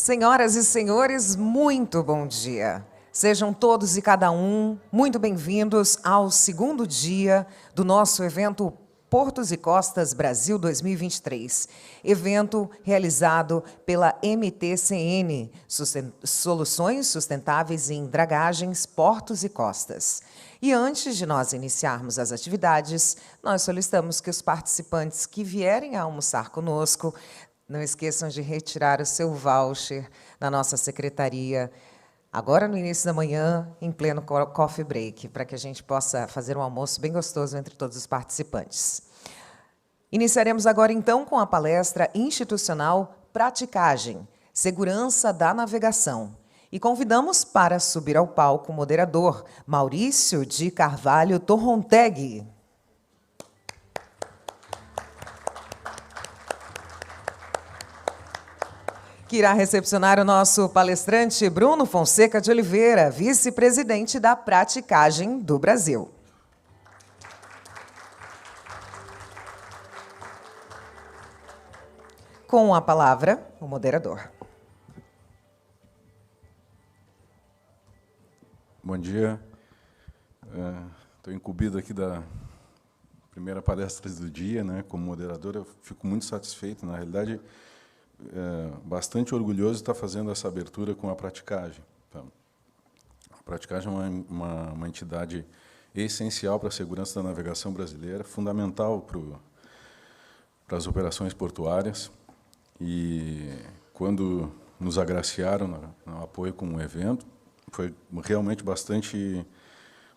Senhoras e senhores, muito bom dia. Sejam todos e cada um muito bem-vindos ao segundo dia do nosso evento Portos e Costas Brasil 2023, evento realizado pela MTCN, Soluções Sustentáveis em Dragagens, Portos e Costas. E antes de nós iniciarmos as atividades, nós solicitamos que os participantes que vierem a almoçar conosco não esqueçam de retirar o seu voucher na nossa secretaria, agora no início da manhã, em pleno coffee break, para que a gente possa fazer um almoço bem gostoso entre todos os participantes. Iniciaremos agora, então, com a palestra institucional Praticagem, Segurança da Navegação. E convidamos para subir ao palco o moderador Maurício de Carvalho Torronteg. Que irá recepcionar o nosso palestrante Bruno Fonseca de Oliveira, vice-presidente da Praticagem do Brasil. Com a palavra, o moderador. Bom dia. Estou incumbido aqui da primeira palestra do dia, né? Como moderador, eu fico muito satisfeito. Na realidade, bastante orgulhoso de estar fazendo essa abertura com a Praticagem. Então, a Praticagem é uma entidade essencial para a segurança da navegação brasileira, fundamental para as operações portuárias. E quando nos agraciaram no apoio com o evento, foi realmente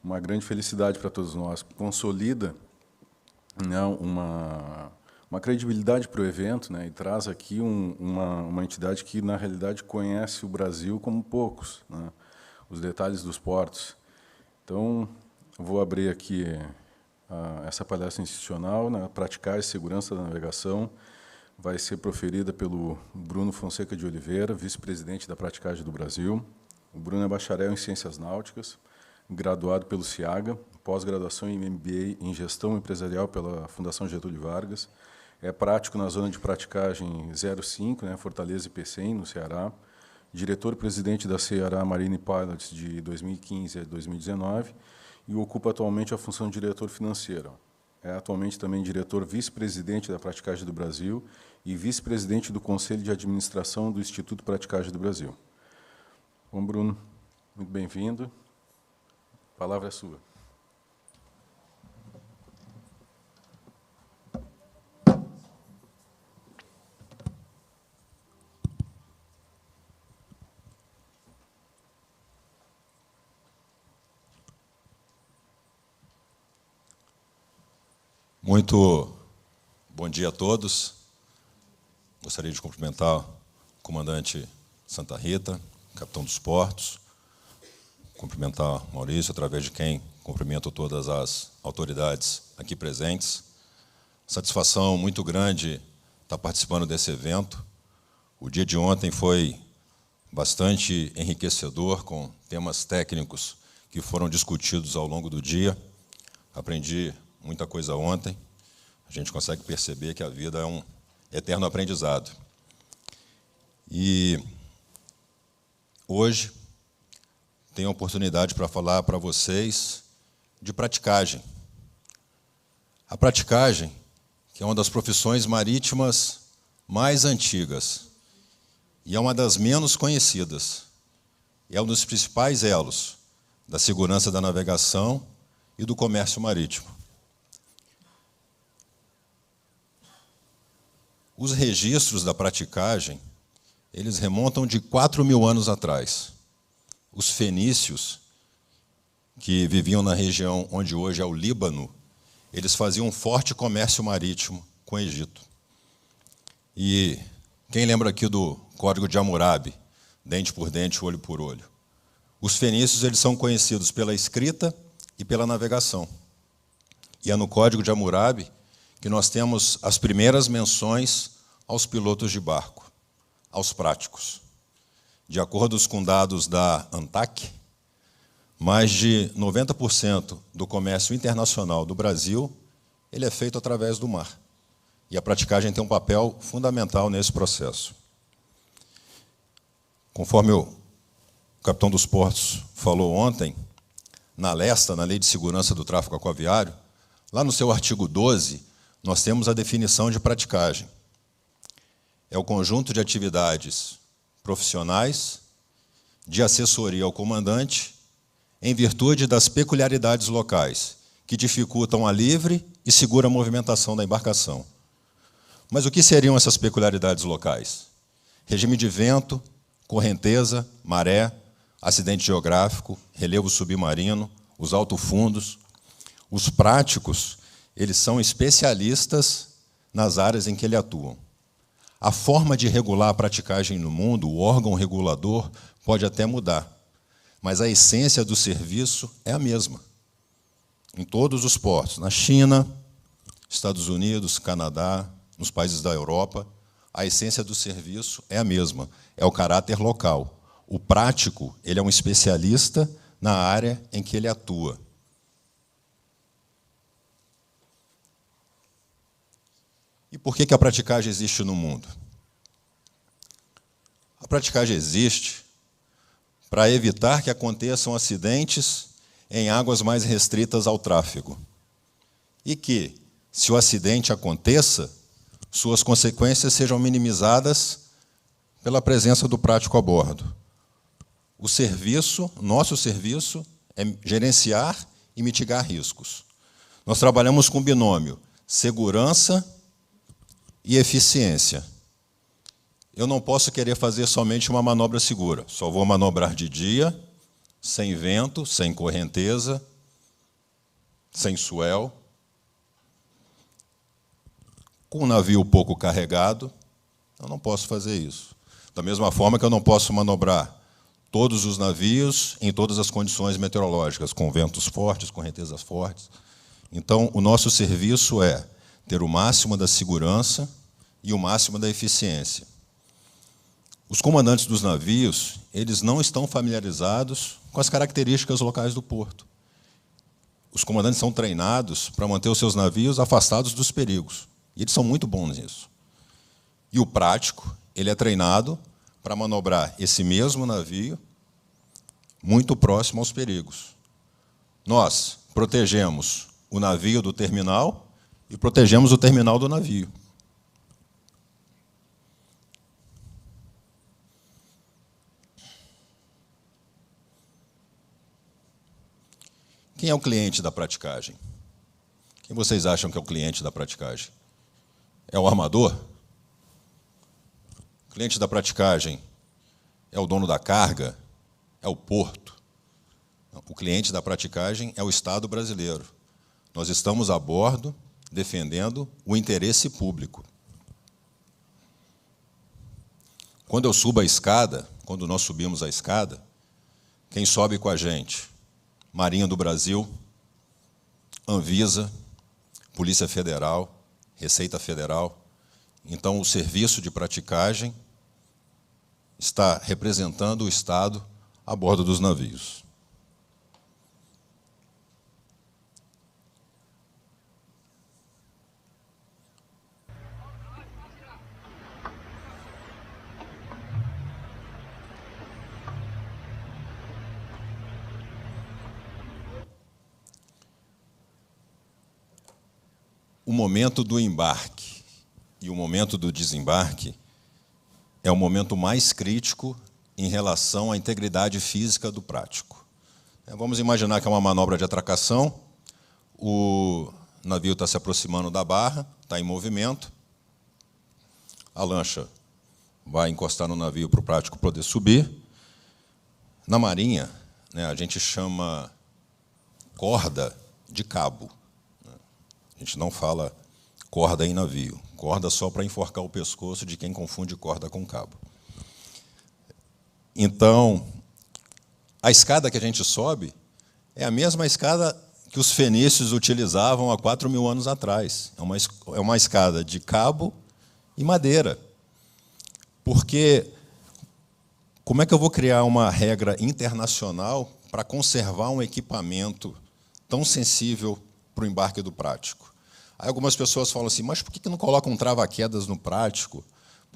uma grande felicidade para todos nós. Consolida, né, uma credibilidade para o evento, né, e traz aqui uma entidade que, na realidade, conhece o Brasil como poucos, né, os detalhes dos portos. Então, vou abrir aqui essa palestra institucional, né, Praticar Segurança da Navegação. Vai ser proferida pelo Bruno Fonseca de Oliveira, vice-presidente da Praticagem do Brasil. O Bruno é bacharel em Ciências Náuticas, graduado pelo CIAGA, pós-graduação em MBA em Gestão Empresarial pela Fundação Getúlio Vargas. É prático na zona de praticagem 05, né, Fortaleza e Pecém, no Ceará. Diretor-presidente da Ceará Marine Pilots de 2015 a 2019 e ocupa atualmente a função de diretor financeiro. É atualmente também diretor vice-presidente da Praticagem do Brasil e vice-presidente do Conselho de Administração do Instituto Praticagem do Brasil. Bom, Bruno, muito bem-vindo. A palavra é sua. Muito bom dia a todos. Gostaria de cumprimentar o comandante Santa Rita, capitão dos portos, cumprimentar o Maurício, através de quem cumprimento todas as autoridades aqui presentes. Satisfação muito grande estar participando desse evento. O dia de ontem foi bastante enriquecedor, com temas técnicos que foram discutidos ao longo do dia. Aprendi muita coisa ontem. A gente consegue perceber que a vida é um eterno aprendizado. E hoje tenho a oportunidade para falar para vocês de praticagem. A praticagem, que é uma das profissões marítimas mais antigas e é uma das menos conhecidas, e é um dos principais elos da segurança da navegação e do comércio marítimo. Os registros da praticagem, eles remontam de 4.000 anos atrás. Os fenícios, que viviam na região onde hoje é o Líbano, eles faziam um forte comércio marítimo com o Egito. E quem lembra aqui do Código de Hammurabi, dente por dente, olho por olho? Os fenícios, eles são conhecidos pela escrita e pela navegação. E é no Código de Hammurabi que nós temos as primeiras menções aos pilotos de barco, aos práticos. De acordo com dados da ANTAC, mais de 90% do comércio internacional do Brasil ele é feito através do mar. E a praticagem tem um papel fundamental nesse processo. Conforme o capitão dos portos falou ontem, na LESTA, na Lei de Segurança do Tráfego Aquaviário, lá no seu artigo 12, nós temos a definição de praticagem. É o conjunto de atividades profissionais de assessoria ao comandante em virtude das peculiaridades locais, que dificultam a livre e segura movimentação da embarcação. Mas o que seriam essas peculiaridades locais? Regime de vento, correnteza, maré, acidente geográfico, relevo submarino, os altofundos. Os práticos, eles são especialistas nas áreas em que eles atuam. A forma de regular a praticagem no mundo, o órgão regulador, pode até mudar, mas a essência do serviço é a mesma. Em todos os portos, na China, Estados Unidos, Canadá, nos países da Europa, a essência do serviço é a mesma, é o caráter local. O prático, ele é um especialista na área em que ele atua. E por que a praticagem existe no mundo? A praticagem existe para evitar que aconteçam acidentes em águas mais restritas ao tráfego. E que, se o acidente aconteça, suas consequências sejam minimizadas pela presença do prático a bordo. O serviço, nosso serviço, é gerenciar e mitigar riscos. Nós trabalhamos com binômio segurança e eficiência. Eu não posso querer fazer somente uma manobra segura. Só vou manobrar de dia, sem vento, sem correnteza, sem swell, com um navio pouco carregado. Eu não posso fazer isso. Da mesma forma que eu não posso manobrar todos os navios em todas as condições meteorológicas, com ventos fortes, correntezas fortes. Então, o nosso serviço é ter o máximo da segurança e o máximo da eficiência. Os comandantes dos navios, eles não estão familiarizados com as características locais do porto. Os comandantes são treinados para manter os seus navios afastados dos perigos. E eles são muito bons nisso. E o prático, ele é treinado para manobrar esse mesmo navio muito próximo aos perigos. Nós protegemos o navio do terminal e protegemos o terminal do navio. Quem é o cliente da praticagem? Quem vocês acham que é o cliente da praticagem? É o armador? O cliente da praticagem é o dono da carga? É o porto? O cliente da praticagem é o Estado brasileiro. Nós estamos a bordo defendendo o interesse público. Quando eu subo a escada, quando nós subimos a escada, quem sobe com a gente? Marinha do Brasil, Anvisa, Polícia Federal, Receita Federal. Então, o serviço de praticagem está representando o Estado a bordo dos navios. O momento do embarque e o momento do desembarque é o momento mais crítico em relação à integridade física do prático. Vamos imaginar que é uma manobra de atracação, o navio está se aproximando da barra, está em movimento, a lancha vai encostar no navio para o prático poder subir. Na Marinha, a gente chama corda de cabo. A gente não fala corda em navio. Corda só para enforcar o pescoço de quem confunde corda com cabo. Então, a escada que a gente sobe é a mesma escada que os fenícios utilizavam há 4.000 anos atrás. É uma escada de cabo e madeira. Porque como é que eu vou criar uma regra internacional para conservar um equipamento tão sensível para o embarque do prático? Aí algumas pessoas falam assim, mas por que não colocam trava-quedas no prático?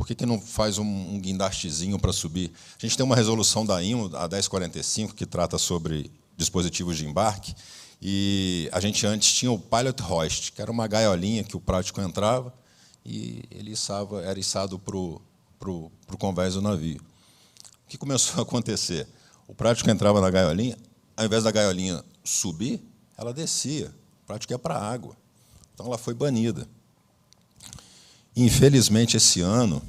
Por que não faz um guindastezinho para subir? A gente tem uma resolução da IMO, a 1045, que trata sobre dispositivos de embarque, e a gente antes tinha o pilot hoist, que era uma gaiolinha que o prático entrava e ele era içado para o convés do navio. O que começou a acontecer? O prático entrava na gaiolinha, ao invés da gaiolinha subir, ela descia. O prático ia para a água. Então, ela foi banida. Infelizmente, esse ano,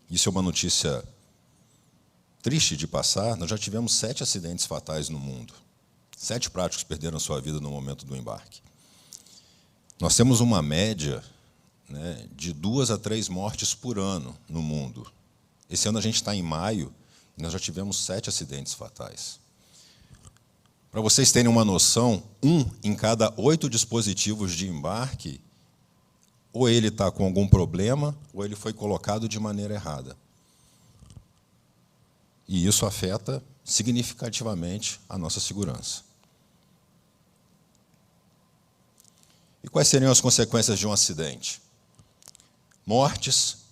isso é uma notícia triste de passar, nós já tivemos 7 acidentes fatais no mundo. 7 práticos perderam sua vida no momento do embarque. Nós temos uma média, né, de 2 a 3 mortes por ano no mundo. Esse ano a gente está em maio e nós já tivemos 7 acidentes fatais. Para vocês terem uma noção, 1 em cada 8 dispositivos de embarque, ou ele está com algum problema, ou ele foi colocado de maneira errada. E isso afeta significativamente a nossa segurança. E quais seriam as consequências de um acidente? Mortes,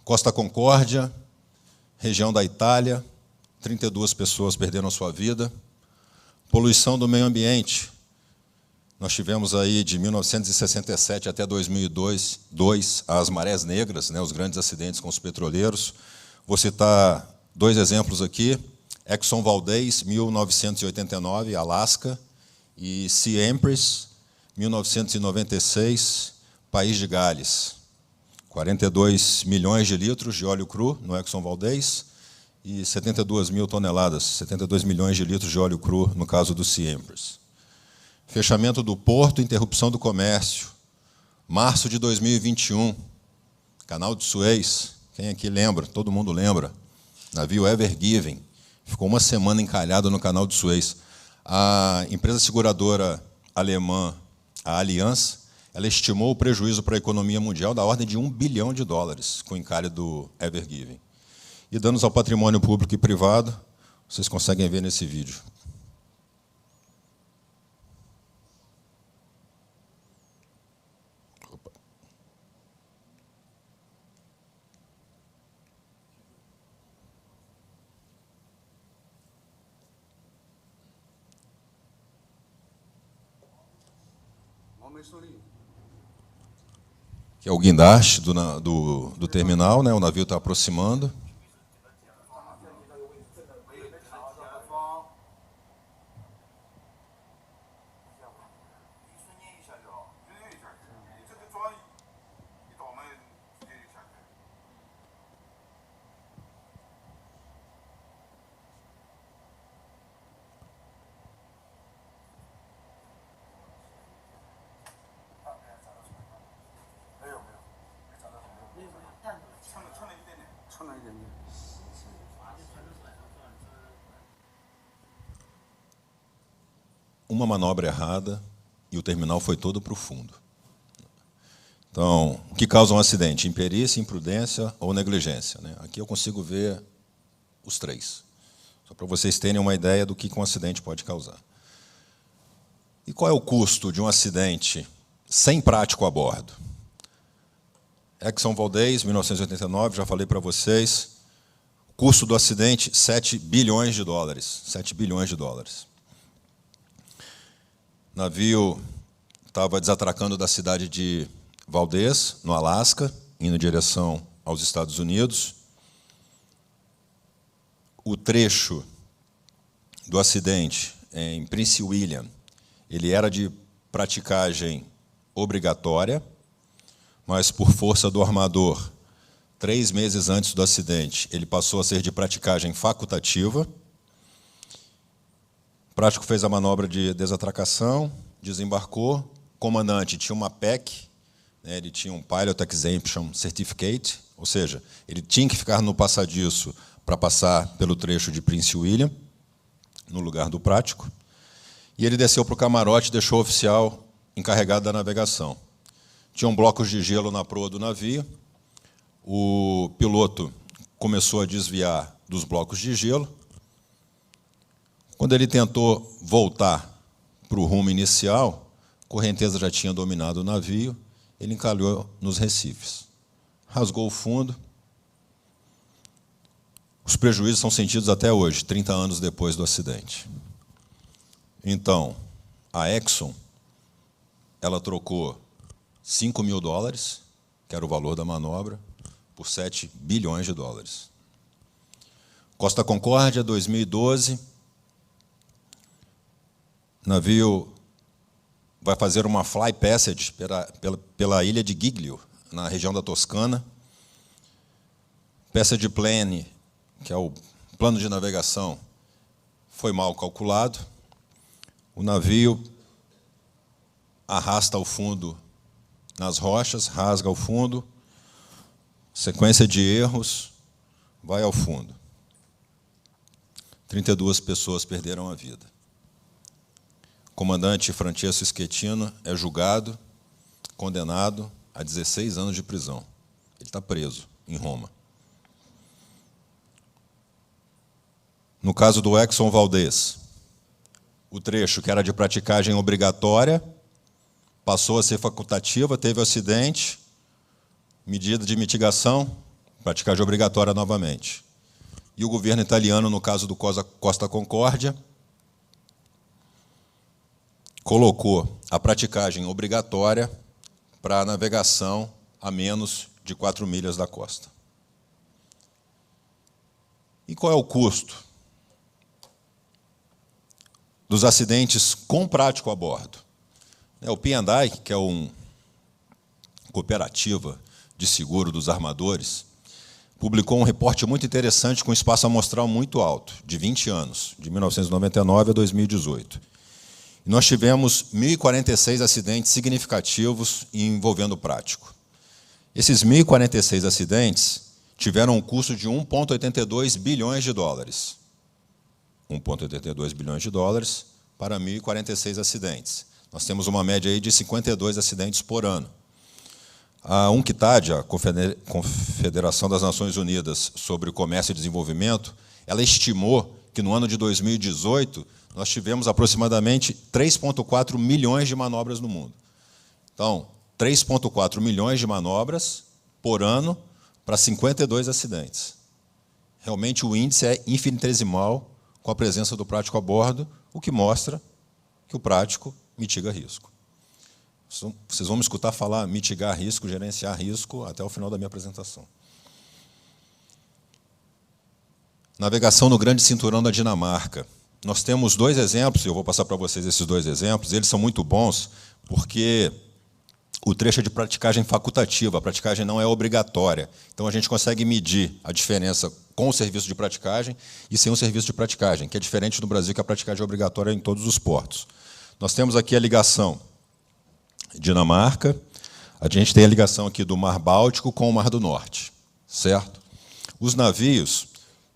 Costa Concórdia, região da Itália, 32 pessoas perderam sua vida. Poluição do meio ambiente. Nós tivemos aí, de 1967 até 2002, as marés negras, né, os grandes acidentes com os petroleiros. Vou citar 2 exemplos aqui. Exxon Valdez, 1989, Alasca, e Sea Empress, 1996, País de Gales. 42 milhões de litros de óleo cru no Exxon Valdez e 72 mil toneladas, 72 milhões de litros de óleo cru no caso do Sea Empress. Fechamento do porto, interrupção do comércio. Março de 2021, Canal de Suez. Quem aqui lembra? Todo mundo lembra. Navio Ever Given. Ficou uma semana encalhado no Canal de Suez. A empresa seguradora alemã, a Allianz, ela estimou o prejuízo para a economia mundial da ordem de $1 bilhão com o encalhe do Ever Given. E danos ao patrimônio público e privado, vocês conseguem ver nesse vídeo. Que é o guindaste do terminal, né? O navio está aproximando. Uma manobra errada e o terminal foi todo para o fundo. Então, o que causa um acidente? Imperícia, imprudência ou negligência, né? Aqui eu consigo ver os 3, só para vocês terem uma ideia do que um acidente pode causar. E qual é o custo de um acidente sem prático a bordo? Exxon Valdez, 1989, já falei para vocês. Custo do acidente, $7 bilhões. 7 bilhões de dólares. O navio estava desatracando da cidade de Valdez, no Alasca, indo em direção aos Estados Unidos. O trecho do acidente em Prince William, ele era de praticagem obrigatória, mas por força do armador, 3 meses antes do acidente, ele passou a ser de praticagem facultativa. O prático fez a manobra de desatracação, desembarcou. O comandante tinha uma PEC, né, ele tinha um Pilot Exemption Certificate, ou seja, ele tinha que ficar no passadiço para passar pelo trecho de Prince William, no lugar do prático. E ele desceu para o camarote e deixou o oficial encarregado da navegação. Tinham blocos de gelo na proa do navio. O piloto começou a desviar dos blocos de gelo. Quando ele tentou voltar para o rumo inicial, a correnteza já tinha dominado o navio, ele encalhou nos recifes. Rasgou o fundo, Os prejuízos são sentidos até hoje, 30 anos depois do acidente. Então, a Exxon, ela trocou 5 mil dólares, que era o valor da manobra, por 7 bilhões de dólares. Costa Concórdia, 2012, navio vai fazer uma fly passage pela ilha de Giglio, na região da Toscana. Passage plane, que é o plano de navegação, foi mal calculado. O navio arrasta ao fundo nas rochas, rasga ao fundo, sequência de erros, vai ao fundo. 32 pessoas perderam a vida. O comandante Francesco Schettino é julgado, condenado a 16 anos de prisão. Ele está preso em Roma. No caso do Exxon Valdez, o trecho que era de praticagem obrigatória passou a ser facultativa, teve acidente, medida de mitigação, praticagem obrigatória novamente. E o governo italiano, no caso do Costa Concórdia, colocou a praticagem obrigatória para a navegação a menos de 4 milhas da costa. E qual é o custo dos acidentes com prático a bordo? O P&I, que é uma cooperativa de seguro dos armadores, publicou um reporte muito interessante com espaço amostral muito alto, de 20 anos, de 1999 a 2018. E nós tivemos 1.046 acidentes significativos envolvendo prático. Esses 1.046 acidentes tiveram um custo de 1,82 bilhões de dólares. 1,82 bilhões de dólares para 1.046 acidentes. Nós temos uma média aí de 52 acidentes por ano. A UNCTAD, a Confederação das Nações Unidas sobre o Comércio e Desenvolvimento, ela estimou que no ano de 2018 nós tivemos aproximadamente 3,4 milhões de manobras no mundo. Então, 3,4 milhões de manobras por ano para 52 acidentes. Realmente o índice é infinitesimal com a presença do prático a bordo, o que mostra que o prático mitiga risco. Vocês vão me escutar falar mitigar risco, gerenciar risco, até o final da minha apresentação. Navegação no Grande Cinturão da Dinamarca. Nós temos 2 exemplos, eu vou passar para vocês esses 2 exemplos, eles são muito bons, porque o trecho é de praticagem facultativa, a praticagem não é obrigatória. Então, a gente consegue medir a diferença com o serviço de praticagem e sem o serviço de praticagem, que é diferente no Brasil, que a praticagem é obrigatória em todos os portos. Nós temos aqui a ligação Dinamarca, a gente tem a ligação aqui do Mar Báltico com o Mar do Norte, certo? Os navios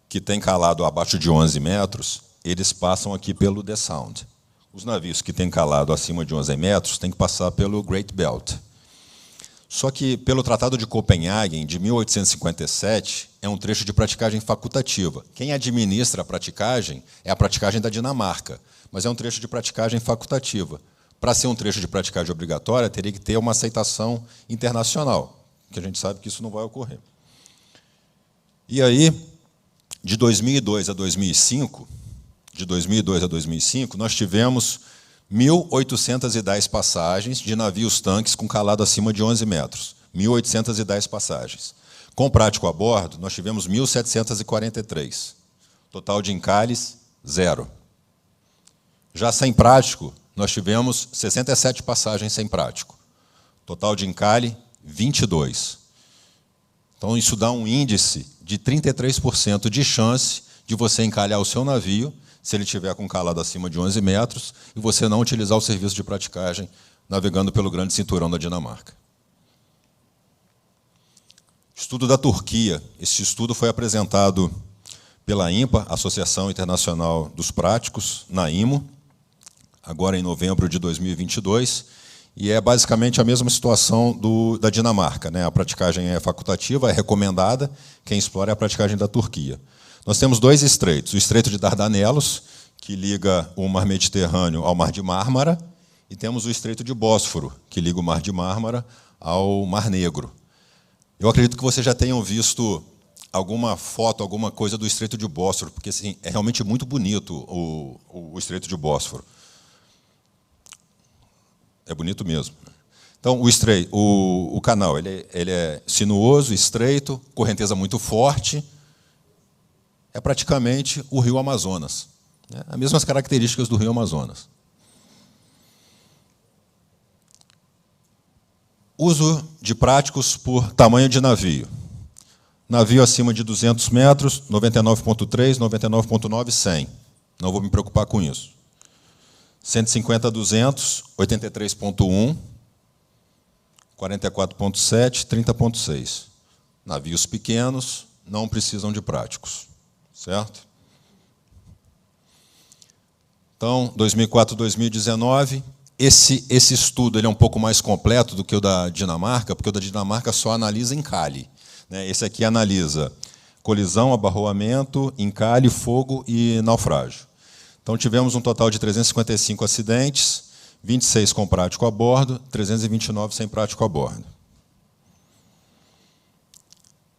que têm calado abaixo de 11 metros, eles passam aqui pelo The Sound. Os navios que têm calado acima de 11 metros têm que passar pelo Great Belt. Só que, pelo Tratado de Copenhague, de 1857, é um trecho de praticagem facultativa. Quem administra a praticagem é a praticagem da Dinamarca, mas é um trecho de praticagem facultativa. Para ser um trecho de praticagem obrigatória, teria que ter uma aceitação internacional, que a gente sabe que isso não vai ocorrer. E aí, de 2002 a 2005, nós tivemos 1.810 passagens de navios-tanques com calado acima de 11 metros. 1.810 passagens. Com prático a bordo, nós tivemos 1.743. Total de encalhes, 0. Já sem prático, nós tivemos 67 passagens sem prático. Total de encalhe, 22. Então, isso dá um índice de 33% de chance de você encalhar o seu navio, se ele tiver com calado acima de 11 metros, e você não utilizar o serviço de praticagem navegando pelo Grande Cinturão da Dinamarca. Estudo da Turquia. Esse estudo foi apresentado pela IMPA, Associação Internacional dos Práticos, na IMO, agora em novembro de 2022, e é basicamente a mesma situação da Dinamarca, né? A praticagem é facultativa, é recomendada, quem explora é a praticagem da Turquia. Nós temos 2 estreitos, o Estreito de Dardanelos, que liga o Mar Mediterrâneo ao Mar de Mármara, e temos o Estreito de Bósforo, que liga o Mar de Mármara ao Mar Negro. Eu acredito que vocês já tenham visto alguma foto, alguma coisa do Estreito de Bósforo, porque assim, é realmente muito bonito o Estreito de Bósforo. É bonito mesmo. Então, o canal ele é sinuoso, estreito, correnteza muito forte. É praticamente o rio Amazonas. Né? As mesmas características do rio Amazonas. Uso de práticos por tamanho de navio. Navio acima de 200 metros, 99,3, 99,9, 100. Não vou me preocupar com isso. 150 a 200, 83,1, 44,7, 30,6. Navios pequenos não precisam de práticos. Certo? Então, 2004, 2019, esse estudo ele é um pouco mais completo do que o da Dinamarca, porque o da Dinamarca só analisa encalhe. Né? Esse aqui analisa colisão, abarroamento, encalhe, fogo e naufrágio. Então, tivemos um total de 355 acidentes, 26 com prático a bordo, 329 sem prático a bordo.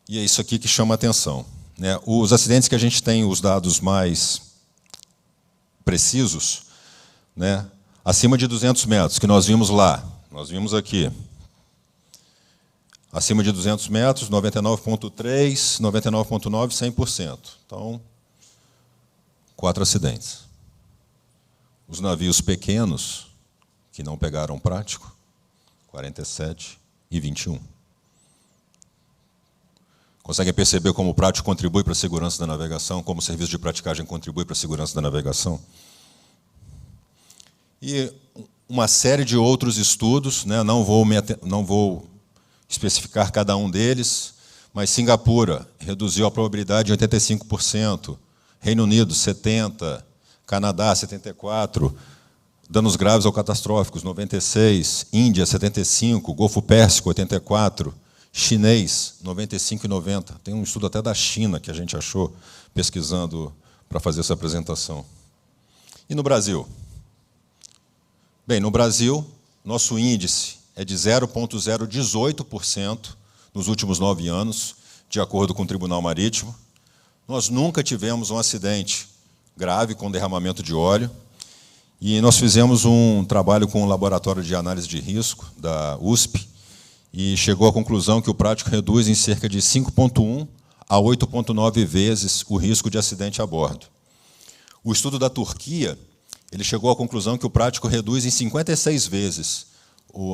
E é isso aqui que chama a atenção. Né? Os acidentes que a gente tem os dados mais precisos, né? Acima de 200 metros, que nós vimos lá, nós vimos aqui. Acima de 200 metros, 99,3, 99,9, 100%. Então, 4 acidentes. Os navios pequenos, que não pegaram prático, 47 e 21. Conseguem perceber como o prático contribui para a segurança da navegação, como o serviço de praticagem contribui para a segurança da navegação? E uma série de outros estudos, né, não vou especificar cada um deles, mas Singapura reduziu a probabilidade em 85%, Reino Unido, 70%, Canadá, 74%, danos graves ou catastróficos, 96%, Índia, 75%, Golfo Pérsico, 84%, chinês, 95 e 90. Tem um estudo até da China que a gente achou pesquisando para fazer essa apresentação. E no Brasil? Bem, no Brasil, nosso índice é de 0,018% nos últimos 9 anos, de acordo com o Tribunal Marítimo. Nós nunca tivemos um acidente grave com derramamento de óleo. E nós fizemos um trabalho com o Laboratório de Análise de Risco, da USP, e chegou à conclusão que o prático reduz em cerca de 5,1 a 8,9 vezes o risco de acidente a bordo. O estudo da Turquia ele chegou à conclusão que o prático reduz em 56 vezes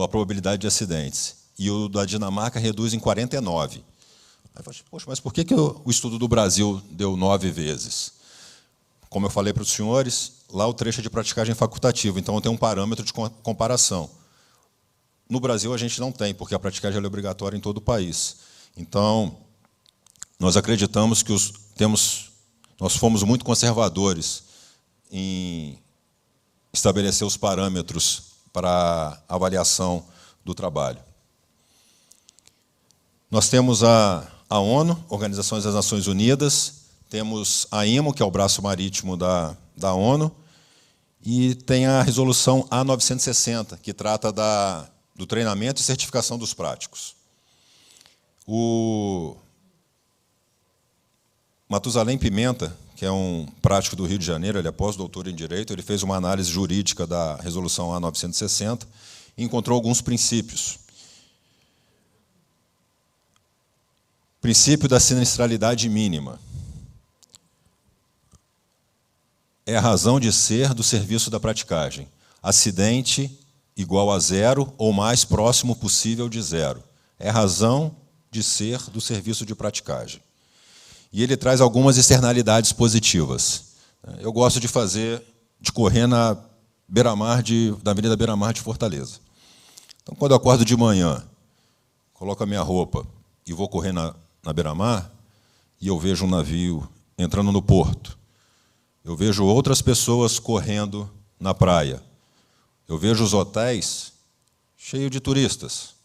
a probabilidade de acidentes, e o da Dinamarca reduz em 49. Aí eu falei, poxa, mas por que o estudo do Brasil deu 9 vezes? Como eu falei para os senhores, lá o trecho é de praticagem facultativo, então tem um parâmetro de comparação. No Brasil, a gente não tem, porque a praticagem é obrigatória em todo o país. Então, nós acreditamos que nós fomos muito conservadores em estabelecer os parâmetros para a avaliação do trabalho. Nós temos a ONU, Organização das Nações Unidas, temos a IMO, que é o braço marítimo da ONU, e tem a resolução A960, que trata do treinamento e certificação dos práticos. O Matusalém Pimenta, que é um prático do Rio de Janeiro, ele é pós-doutor em Direito, ele fez uma análise jurídica da resolução A960 e encontrou alguns princípios. Princípio da sinistralidade mínima. É a razão de ser do serviço da praticagem. Acidente igual a 0 ou mais próximo possível de 0. É a razão de ser do serviço de praticagem. E ele traz algumas externalidades positivas. Eu gosto de correr na beira-mar da Avenida Beira-Mar de Fortaleza. Então, quando eu acordo de manhã, coloco a minha roupa e vou correr na beira-mar, e eu vejo um navio entrando no porto, eu vejo outras pessoas correndo na praia, eu vejo os hotéis cheios de turistas,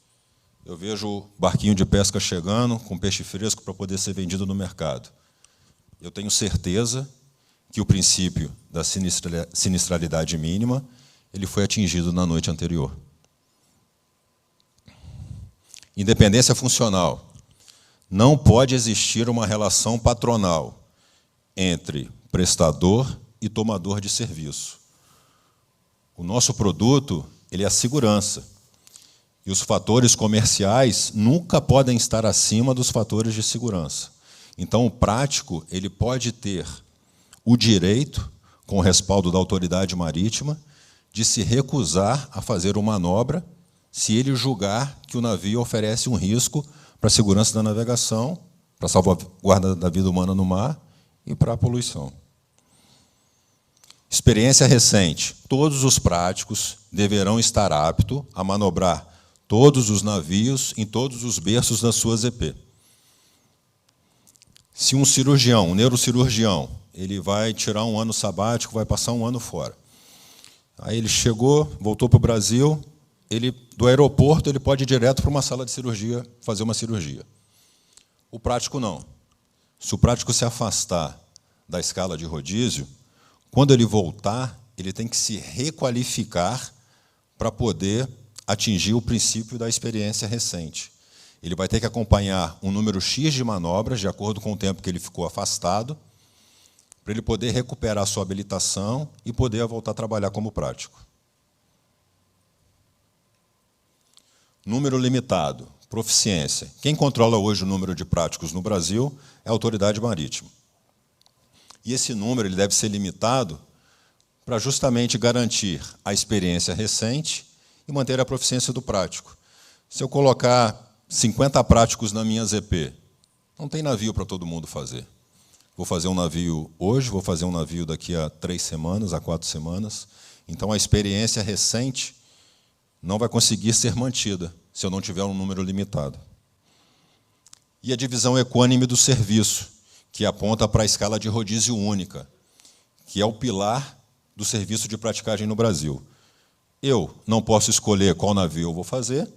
eu vejo barquinho de pesca chegando com peixe fresco para poder ser vendido no mercado. Eu tenho certeza que o princípio da sinistralidade mínima ele foi atingido na noite anterior. Independência funcional. não pode existir uma relação patronal entre prestador e tomador de serviço. O nosso produto, ele é a segurança. E os fatores comerciais nunca podem estar acima dos fatores de segurança. Então, o prático, ele pode ter o direito, com o respaldo da autoridade marítima, de se recusar a fazer uma manobra se ele julgar que o navio oferece um risco para a segurança da navegação, para a salvaguarda da vida humana no mar e para a poluição. Experiência recente. Todos os práticos deverão estar aptos a manobrar todos os navios em todos os berços da sua ZP. Se um cirurgião, um neurocirurgião, ele vai tirar um ano sabático, vai passar um ano fora. Aí ele chegou, voltou para o Brasil, do aeroporto ele pode ir direto para uma sala de cirurgia, fazer uma cirurgia. O prático não. Se o prático se afastar da escala de rodízio, quando ele voltar, ele tem que se requalificar para poder atingir o princípio da experiência recente. Ele vai ter que acompanhar um número X de manobras, de acordo com o tempo que ele ficou afastado, para ele poder recuperar sua habilitação e poder voltar a trabalhar como prático. Número limitado, proficiência. Quem controla hoje o número de práticos no Brasil é a autoridade marítima. E esse número ele deve ser limitado para justamente garantir a experiência recente e manter a proficiência do prático. Se eu colocar 50 práticos na minha ZP, não tem navio para todo mundo fazer. Vou fazer um navio hoje, vou fazer um navio daqui a 3 semanas, a 4 semanas. Então, a experiência recente não vai conseguir ser mantida se eu não tiver um número limitado. E a divisão equânime do serviço, que aponta para a escala de rodízio única, que é o pilar do serviço de praticagem no Brasil. Eu não posso escolher qual navio eu vou fazer,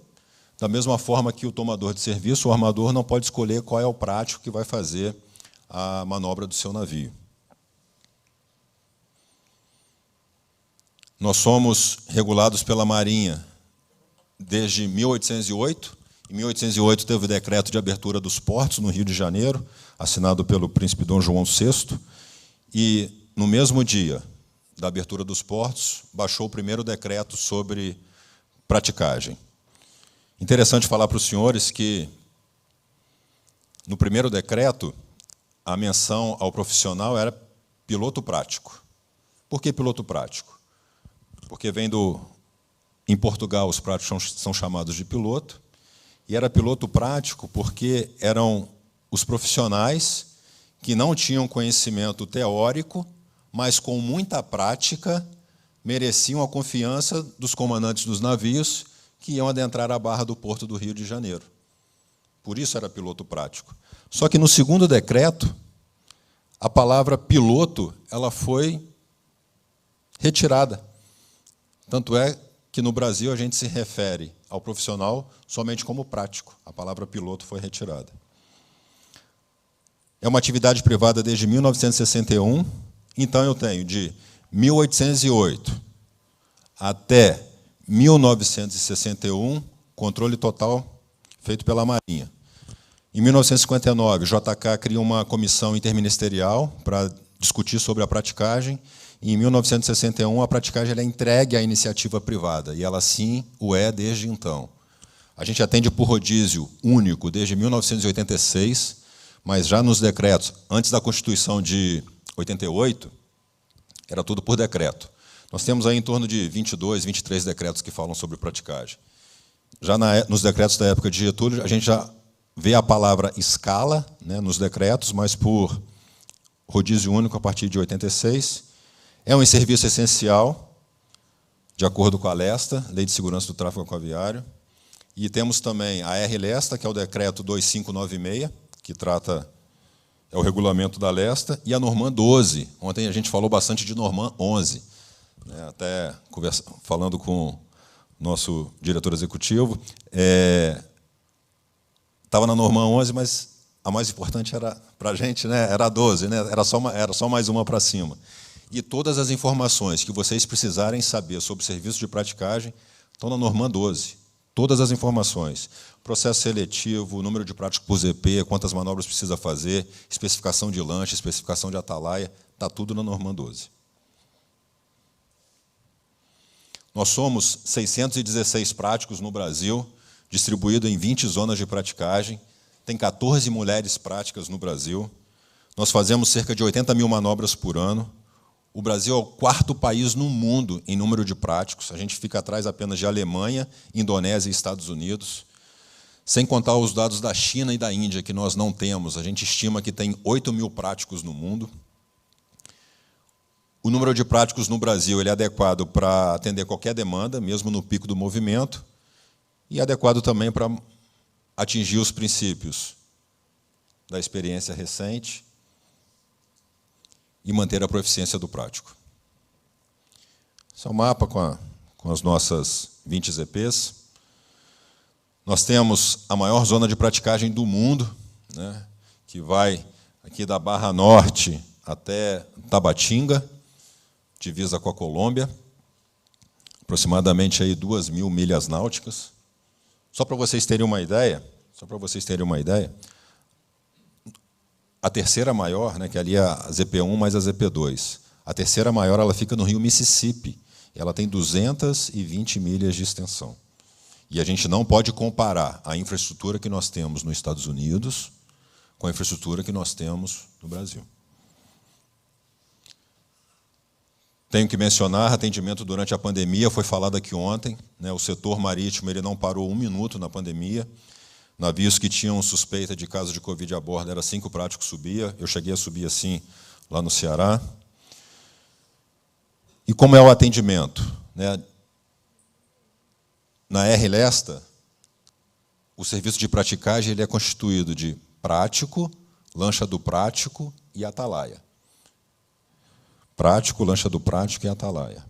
da mesma forma que o tomador de serviço, o armador, não pode escolher qual é o prático que vai fazer a manobra do seu navio. Nós somos regulados pela Marinha desde 1808. Em 1808 teve o decreto de abertura dos portos no Rio de Janeiro, assinado pelo príncipe Dom João VI, e no mesmo dia da abertura dos portos, baixou o primeiro decreto sobre praticagem. Interessante falar para os senhores que, no primeiro decreto, a menção ao profissional era piloto prático. Por que piloto prático? Porque em Portugal, os práticos são chamados de piloto, e era piloto prático porque eram os profissionais que não tinham conhecimento teórico, mas com muita prática mereciam a confiança dos comandantes dos navios que iam adentrar a barra do porto do Rio de Janeiro. Por isso era piloto prático. Só que no segundo decreto, a palavra piloto ela foi retirada. Tanto é que no Brasil a gente se refere ao profissional somente como prático. A palavra piloto foi retirada. É uma atividade privada desde 1961, então eu tenho de 1808 até 1961, controle total feito pela Marinha. Em 1959, o JK cria uma comissão interministerial para discutir sobre a praticagem, e em 1961 a praticagem é entregue à iniciativa privada, e ela sim o é desde então. A gente atende por rodízio único desde 1986, mas já nos decretos, antes da Constituição de 88, era tudo por decreto. Nós temos aí em torno de 22, 23 decretos que falam sobre praticagem. Já nos decretos da época de Getúlio, a gente já vê a palavra escala, né, nos decretos, mas por rodízio único a partir de 86. É um serviço essencial, de acordo com a LESTA, Lei de Segurança do Tráfego Aquaviário. E temos também a R-LESTA, que é o decreto 2596, que é o regulamento da LESTA, e a Norman 12. Ontem a gente falou bastante de Norman 11, né, até falando com o nosso diretor executivo. Estava na Norman 11, mas a mais importante era para a gente, né, era a 12, né, era só mais uma para cima. E todas as informações que vocês precisarem saber sobre o serviço de praticagem estão na Norman 12. todas as informações. Processo seletivo, número de prático por ZP, quantas manobras precisa fazer, especificação de lanche, especificação de atalaia, está tudo na Norman 12. Nós somos 616 práticos no Brasil, distribuído em 20 zonas de praticagem, tem 14 mulheres práticas no Brasil, nós fazemos cerca de 80 mil manobras por ano, o Brasil é o 4º país no mundo em número de práticos, a gente fica atrás apenas de Alemanha, Indonésia e Estados Unidos, sem contar os dados da China e da Índia, que nós não temos, a gente estima que tem 8 mil práticos no mundo. O número de práticos no Brasil ele é adequado para atender qualquer demanda, mesmo no pico do movimento, e adequado também para atingir os princípios da experiência recente e manter a proficiência do prático. Esse é o mapa com as nossas 20 ZPs. Nós temos a maior zona de praticagem do mundo, né, que vai aqui da Barra Norte até Tabatinga, divisa com a Colômbia, aproximadamente aí 2.000 milhas náuticas. Só para vocês terem uma ideia, a terceira maior, né, que ali é a ZP1 mais a ZP2, a terceira maior ela fica no rio Mississippi, ela tem 220 milhas de extensão. E a gente não pode comparar a infraestrutura que nós temos nos Estados Unidos com a infraestrutura que nós temos no Brasil. Tenho que mencionar atendimento durante a pandemia, foi falado aqui ontem, né, o setor marítimo ele não parou 1 minuto na pandemia, navios que tinham suspeita de caso de Covid a bordo, era 5 práticos subia, eu cheguei a subir assim lá no Ceará. E como é o atendimento? Né? Na R-Lesta, o serviço de praticagem ele é constituído de prático, lancha do prático e atalaia. Prático, lancha do prático e atalaia.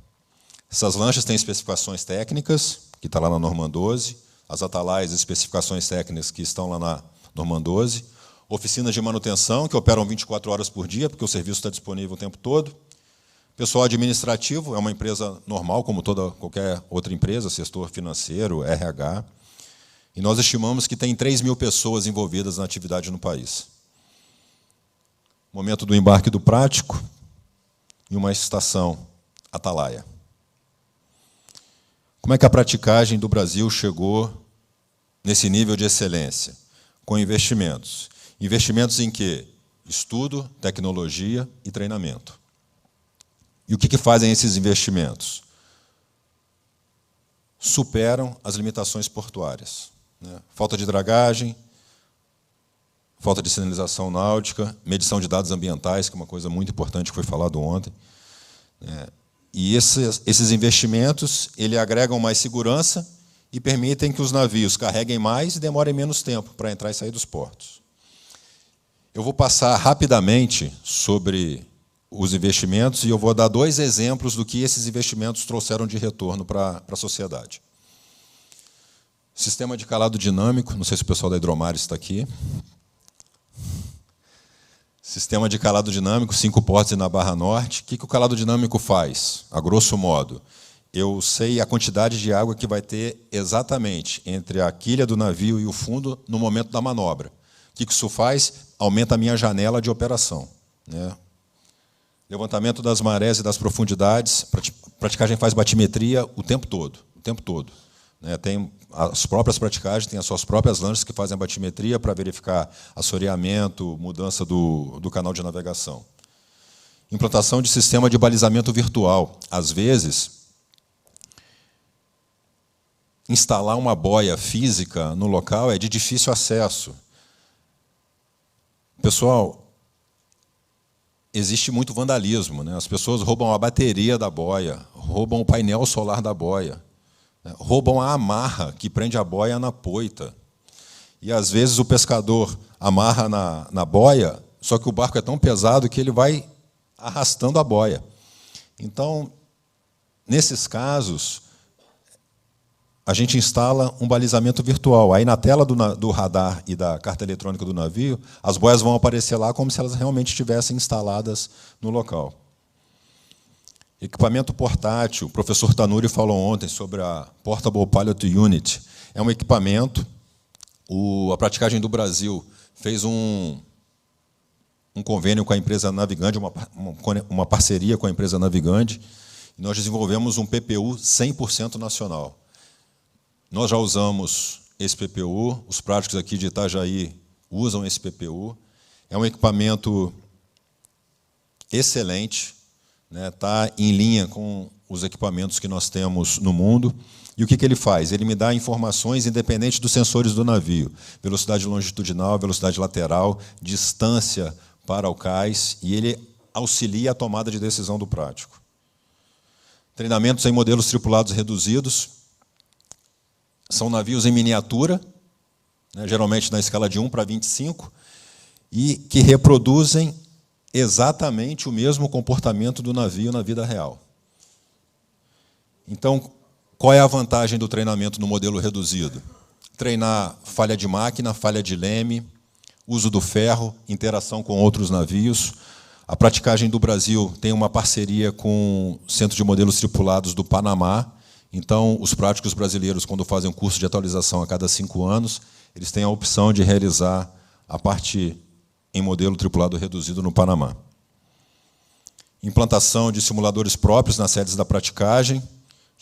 Essas lanchas têm especificações técnicas, que está lá na Norman 12, as atalaias, especificações técnicas que estão lá na Norman 12, oficinas de manutenção, que operam 24 horas por dia, porque o serviço está disponível o tempo todo. Pessoal administrativo, é uma empresa normal, como qualquer outra empresa, setor financeiro, RH. E nós estimamos que tem 3.000 pessoas envolvidas na atividade no país. Momento do embarque do prático e uma estação atalaia. Como é que a praticagem do Brasil chegou nesse nível de excelência? Com investimentos. Investimentos em quê? Estudo, tecnologia e treinamento. E o que fazem esses investimentos? Superam as limitações portuárias. Né? Falta de dragagem, falta de sinalização náutica, medição de dados ambientais, que é uma coisa muito importante que foi falado ontem. E esses investimentos ele agregam mais segurança e permitem que os navios carreguem mais e demorem menos tempo para entrar e sair dos portos. Eu vou passar rapidamente sobre os investimentos e eu vou dar 2 exemplos do que esses investimentos trouxeram de retorno para a sociedade. Sistema de calado dinâmico, não sei se o pessoal da Hidromar está aqui. Sistema de calado dinâmico, 5 portos na Barra Norte. O que o calado dinâmico faz? A grosso modo, eu sei a quantidade de água que vai ter exatamente entre a quilha do navio e o fundo no momento da manobra. O que isso faz? Aumenta a minha janela de operação. Né? Levantamento das marés e das profundidades, praticagem faz batimetria o tempo todo. Né? Tem as próprias praticagens, tem as suas próprias lanchas que fazem a batimetria para verificar assoreamento, mudança do canal de navegação. Implantação de sistema de balizamento virtual. Às vezes, instalar uma boia física no local é de difícil acesso. Pessoal, existe muito vandalismo. Né? As pessoas roubam a bateria da boia, roubam o painel solar da boia, né? Roubam a amarra que prende a boia na poita. E, às vezes, o pescador amarra na boia, só que o barco é tão pesado que ele vai arrastando a boia. Então, nesses casos, a gente instala um balizamento virtual. Aí, na tela do radar e da carta eletrônica do navio, as boias vão aparecer lá como se elas realmente estivessem instaladas no local. Equipamento portátil. O professor Tanuri falou ontem sobre a Portable Pilot Unit. é um equipamento. A Praticagem do Brasil fez um convênio com a empresa Navigande, uma parceria com a empresa Navigande, e nós desenvolvemos um PPU 100% nacional. Nós já usamos esse PPU, os práticos aqui de Itajaí usam esse PPU. É um equipamento excelente, né? Está em linha com os equipamentos que nós temos no mundo. E o que ele faz? Ele me dá informações independente dos sensores do navio. Velocidade longitudinal, velocidade lateral, distância para o cais, e ele auxilia a tomada de decisão do prático. Treinamentos em modelos tripulados reduzidos. São navios em miniatura, né, geralmente na escala de 1 para 25, e que reproduzem exatamente o mesmo comportamento do navio na vida real. Então, qual é a vantagem do treinamento no modelo reduzido? Treinar falha de máquina, falha de leme, uso do ferro, interação com outros navios. A Praticagem do Brasil tem uma parceria com o Centro de Modelos Tripulados do Panamá. Então, os práticos brasileiros, quando fazem um curso de atualização a cada 5 anos, eles têm a opção de realizar a parte em modelo tripulado reduzido no Panamá. Implantação de simuladores próprios nas sedes da praticagem.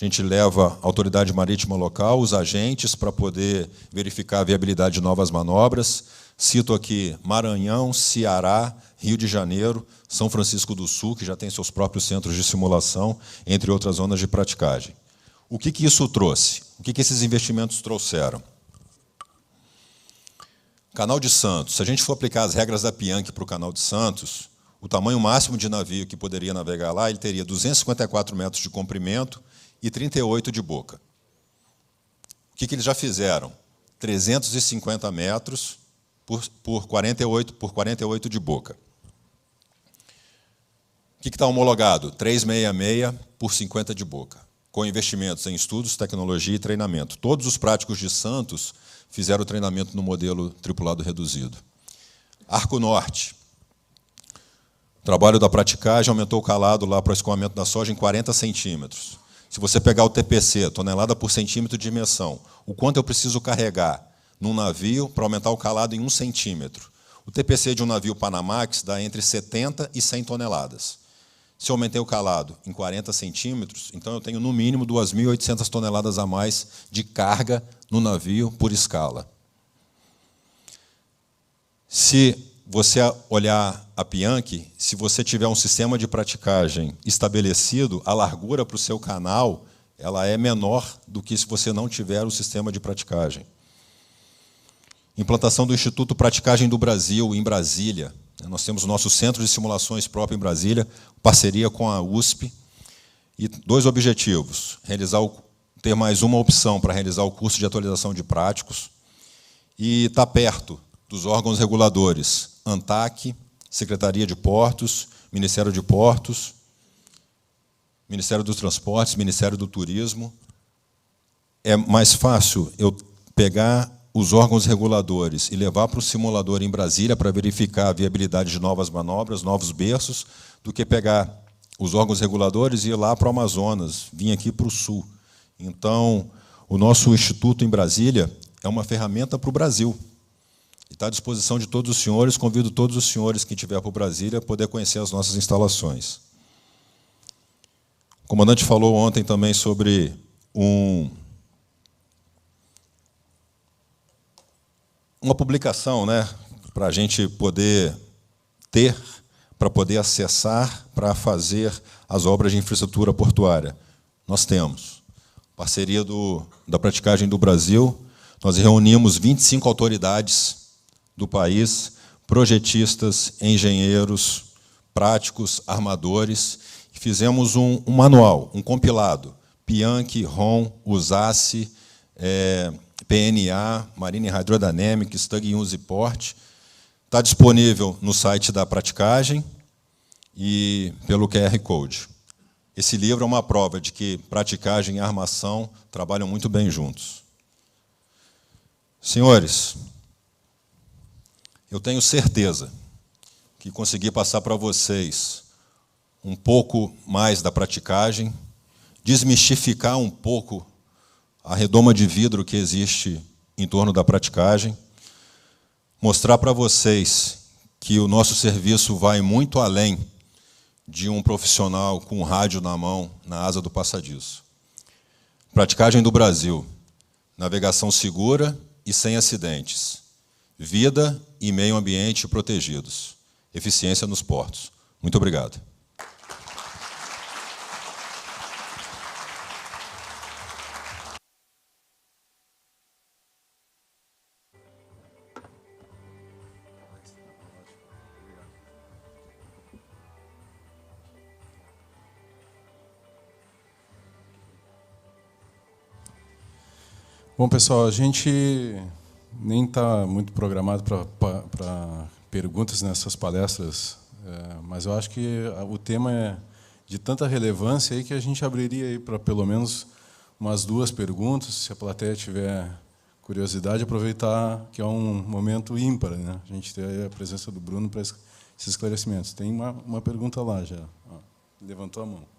A gente leva a autoridade marítima local, os agentes, para poder verificar a viabilidade de novas manobras. Cito aqui Maranhão, Ceará, Rio de Janeiro, São Francisco do Sul, que já tem seus próprios centros de simulação, entre outras zonas de praticagem. O que isso trouxe? O que esses investimentos trouxeram? Canal de Santos. Se a gente for aplicar as regras da Pianchi para o Canal de Santos, o tamanho máximo de navio que poderia navegar lá, ele teria 254 metros de comprimento e 38 de boca. O que eles já fizeram? 350 metros por 48 de boca. O que está homologado? 366 por 50 de boca, com investimentos em estudos, tecnologia e treinamento. Todos os práticos de Santos fizeram o treinamento no modelo tripulado reduzido. Arco Norte. O trabalho da praticagem aumentou o calado lá para o escoamento da soja em 40 centímetros. Se você pegar o TPC, tonelada por centímetro de dimensão, o quanto eu preciso carregar num navio para aumentar o calado em 1 centímetro? O TPC de um navio Panamax dá entre 70 e 100 toneladas. Se eu aumentei o calado em 40 centímetros, então eu tenho, no mínimo, 2.800 toneladas a mais de carga no navio por escala. Se você olhar a Pianchi, se você tiver um sistema de praticagem estabelecido, a largura para o seu canal ela é menor do que se você não tiver o sistema de praticagem. Implantação do Instituto Praticagem do Brasil, em Brasília. Nós temos o nosso centro de simulações próprio em Brasília, parceria com a USP, e 2 objetivos: ter mais uma opção para realizar o curso de atualização de práticos e estar perto dos órgãos reguladores, ANTAC, Secretaria de Portos, Ministério de Portos, Ministério dos Transportes, Ministério do Turismo. É mais fácil eu pegar os órgãos reguladores e levar para o simulador em Brasília para verificar a viabilidade de novas manobras, novos berços, do que pegar os órgãos reguladores e ir lá para o Amazonas, vir aqui para o Sul. Então, o nosso instituto em Brasília é uma ferramenta para o Brasil. E está à disposição de todos os senhores. Convido todos os senhores que estiver por Brasília a poder conhecer as nossas instalações. O comandante falou ontem também sobre uma publicação, né, para a gente poder ter, para poder acessar, para fazer as obras de infraestrutura portuária. Nós temos parceria da Praticagem do Brasil. Nós reunimos 25 autoridades do país, projetistas, engenheiros, práticos, armadores, e fizemos um manual, um compilado, Pianchi, ROM, USACE, PNA, Marine Hydrodynamics, Tug Use Port. Está disponível no site da praticagem e pelo QR Code. Esse livro é uma prova de que praticagem e armação trabalham muito bem juntos. Senhores, eu tenho certeza que consegui passar para vocês um pouco mais da praticagem, desmistificar um pouco a redoma de vidro que existe em torno da praticagem, mostrar para vocês que o nosso serviço vai muito além de um profissional com um rádio na mão, na asa do passadiço. Praticagem do Brasil, navegação segura e sem acidentes, vida e meio ambiente protegidos, eficiência nos portos. Muito obrigado. Bom, pessoal, a gente nem está muito programado para perguntas nessas palestras, mas eu acho que o tema é de tanta relevância aí que a gente abriria aí para pelo menos umas 2 perguntas, se a plateia tiver curiosidade, aproveitar que é um momento ímpar, né? A gente ter a presença do Bruno para esses esclarecimentos. Tem uma pergunta lá já. Ó, levantou a mão.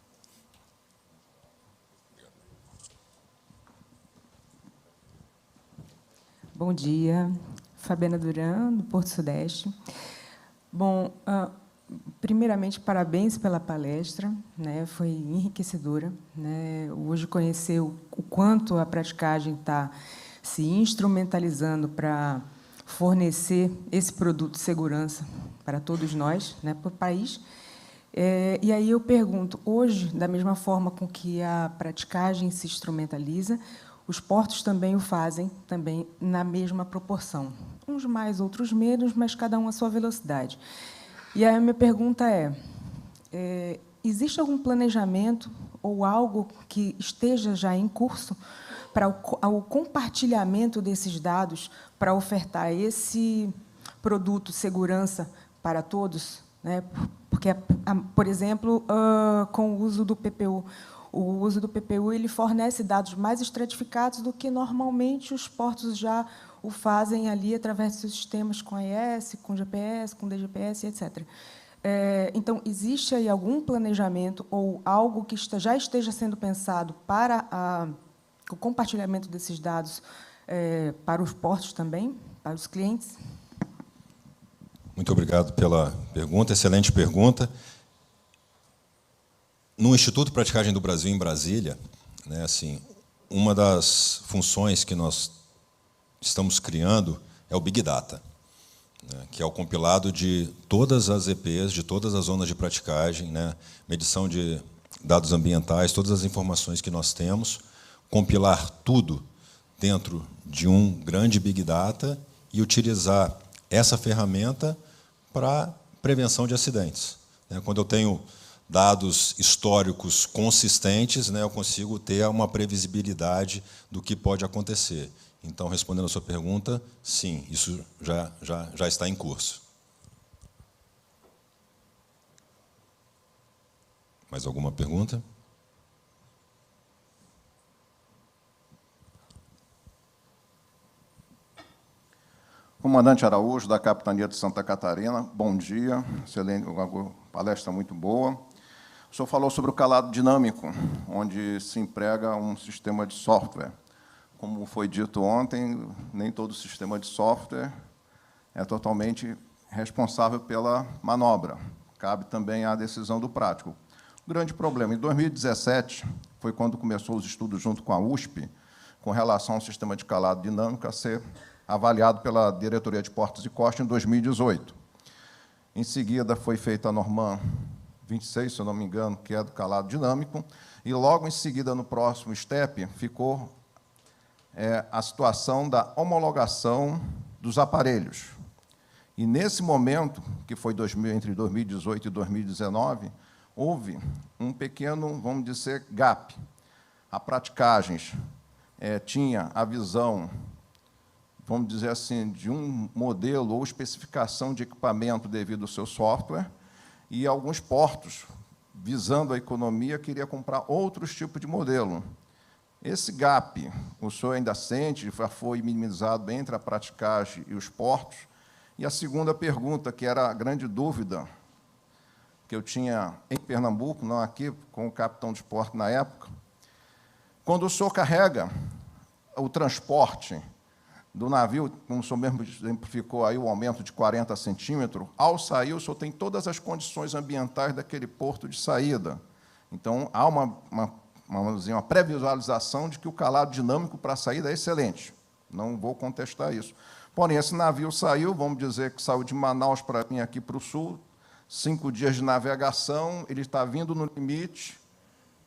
Bom dia, Fabiana Duran, do Porto Sudeste. Bom, primeiramente, parabéns pela palestra, né? Foi enriquecedora, né? Hoje conhecer o quanto a praticagem está se instrumentalizando para fornecer esse produto de segurança para todos nós, né? Para o país. E aí eu pergunto, hoje, da mesma forma com que a praticagem se instrumentaliza, os portos também o fazem também na mesma proporção. Uns mais, outros menos, mas cada um à sua velocidade. E aí a minha pergunta existe algum planejamento ou algo que esteja já em curso para o compartilhamento desses dados para ofertar esse produto segurança para todos? Né? Porque, por exemplo, com o uso do PPU, o uso do PPU ele fornece dados mais estratificados do que normalmente os portos já o fazem ali através dos sistemas com AIS, com GPS, com DGPS, etc. Então, existe aí algum planejamento ou algo que já esteja sendo pensado para o compartilhamento desses dados para os portos também, para os clientes? Muito obrigado pela pergunta, excelente pergunta. No Instituto de Praticagem do Brasil, em Brasília, né, assim, uma das funções que nós estamos criando é o Big Data, né, que é o compilado de todas as EPs, de todas as zonas de praticagem, né, medição de dados ambientais, todas as informações que nós temos, compilar tudo dentro de um grande Big Data e utilizar essa ferramenta para prevenção de acidentes. Quando eu tenho dados históricos consistentes, né, eu consigo ter uma previsibilidade do que pode acontecer. Então, respondendo a sua pergunta, sim, isso já está em curso. Mais alguma pergunta? Comandante Araújo, da Capitania de Santa Catarina, bom dia, excelente, uma palestra muito boa. O senhor falou sobre o calado dinâmico, onde se emprega um sistema de software. Como foi dito ontem, nem todo sistema de software é totalmente responsável pela manobra. Cabe também à decisão do prático. O grande problema, em 2017, foi quando começou os estudos junto com a USP, com relação ao sistema de calado dinâmico a ser avaliado pela Diretoria de Portos e Costas em 2018. Em seguida, foi feita a Norman 26, se eu não me engano, que é do calado dinâmico, e logo em seguida, no próximo STEP, ficou a situação da homologação dos aparelhos. E, nesse momento, que foi entre 2018 e 2019, houve um pequeno, vamos dizer, gap. A praticagens tinha a visão, vamos dizer assim, de um modelo ou especificação de equipamento devido ao seu software, e alguns portos, visando a economia, queriam comprar outros tipos de modelo. Esse gap, o senhor ainda sente, já foi minimizado entre a praticagem e os portos? E a segunda pergunta, que era a grande dúvida que eu tinha em Pernambuco, não aqui, com o capitão de porto na época, quando o senhor carrega o transporte do navio, como o senhor mesmo exemplificou aí, o aumento de 40 centímetros, ao sair, o senhor tem todas as condições ambientais daquele porto de saída. Então, há uma pré-visualização de que o calado dinâmico para a saída é excelente. Não vou contestar isso. Porém, esse navio saiu, vamos dizer que saiu de Manaus para vir aqui para o sul, 5 dias de navegação, ele está vindo no limite,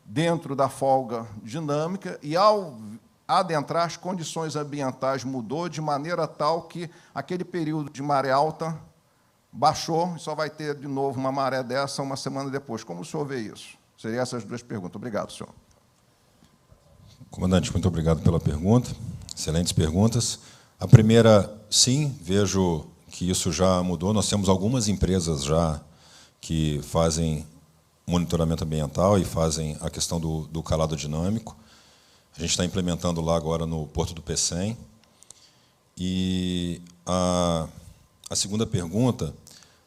dentro da folga dinâmica, e, ao adentrar, as condições ambientais mudou de maneira tal que aquele período de maré alta baixou, e só vai ter, de novo, uma maré dessa uma semana depois. Como o senhor vê isso? Seriam essas duas perguntas. Obrigado, senhor. Comandante, muito obrigado pela pergunta. Excelentes perguntas. A primeira, sim, vejo que isso já mudou. Nós temos algumas empresas já que fazem monitoramento ambiental e fazem a questão do calado dinâmico. A gente está implementando lá agora no Porto do Pecém. E a segunda pergunta,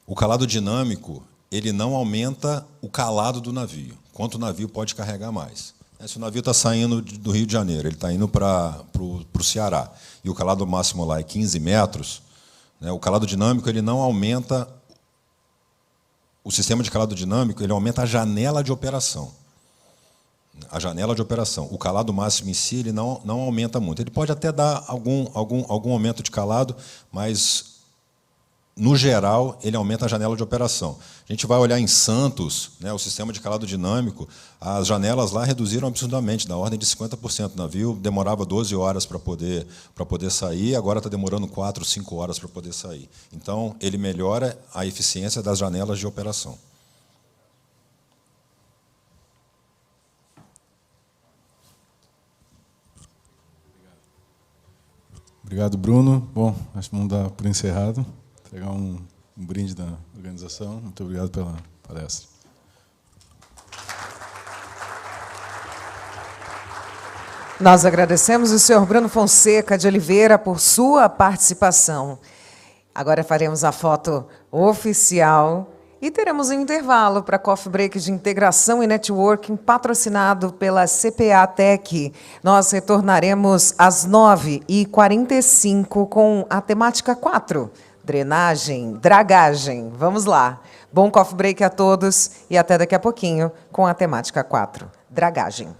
o calado dinâmico, ele não aumenta o calado do navio, quanto o navio pode carregar mais. Se o navio está saindo do Rio de Janeiro, ele está indo para o Ceará, e o calado máximo lá é 15 metros, né, o calado dinâmico ele não aumenta, o sistema de calado dinâmico ele aumenta a janela de operação. A janela de operação. O calado máximo em si ele não aumenta muito. Ele pode até dar algum aumento de calado, mas, no geral, ele aumenta a janela de operação. A gente vai olhar em Santos, né, o sistema de calado dinâmico, as janelas lá reduziram absurdamente, na ordem de 50%. O navio demorava 12 horas para poder sair, agora está demorando 4, 5 horas para poder sair. Então, ele melhora a eficiência das janelas de operação. Obrigado, Bruno. Bom, acho que vamos dar por encerrado. Pegar um brinde da organização. Muito obrigado pela palestra. Nós agradecemos o senhor Bruno Fonseca de Oliveira por sua participação. Agora faremos a foto oficial e teremos um intervalo para coffee break de integração e networking patrocinado pela CPA Tech. Nós retornaremos às 9h45 com a temática 4. Drenagem, dragagem. Vamos lá. Bom coffee break a todos e até daqui a pouquinho com a temática 4. Dragagem.